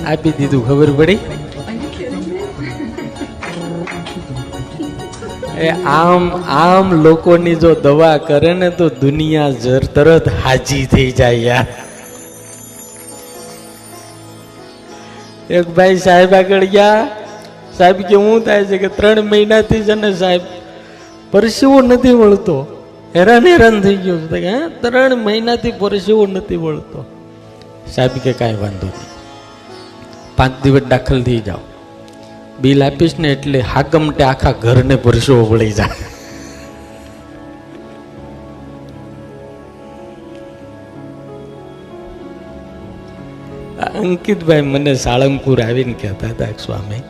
આપી દીધું, ખબર પડી? એ આમ લોકોની જો દવા કરે ને તો દુનિયા તરત હાજી થઈ જાય યાર. એક ભાઈ સાહેબ આગળ ગયા, સાહેબ કે શું થાય છે? કે 3 મહિનાથી છે ને સાહેબ પરસેવો નથી વળતો, હેરાન થઈ ગયો છે. કે 3 મહિનાથી પરસેવો નથી વળતો. સાહેબ કે કાંઈ વાંધો નહીં, 5 દિવસ દાખલ થઈ જાઓ, બિલ આપીશ ને એટલે હાકમટે આખા ઘરને પરસેવો વળી જાય. અંકિતભાઈ મને સાળંગપુર આવીને કહેતા હતા, સ્વામી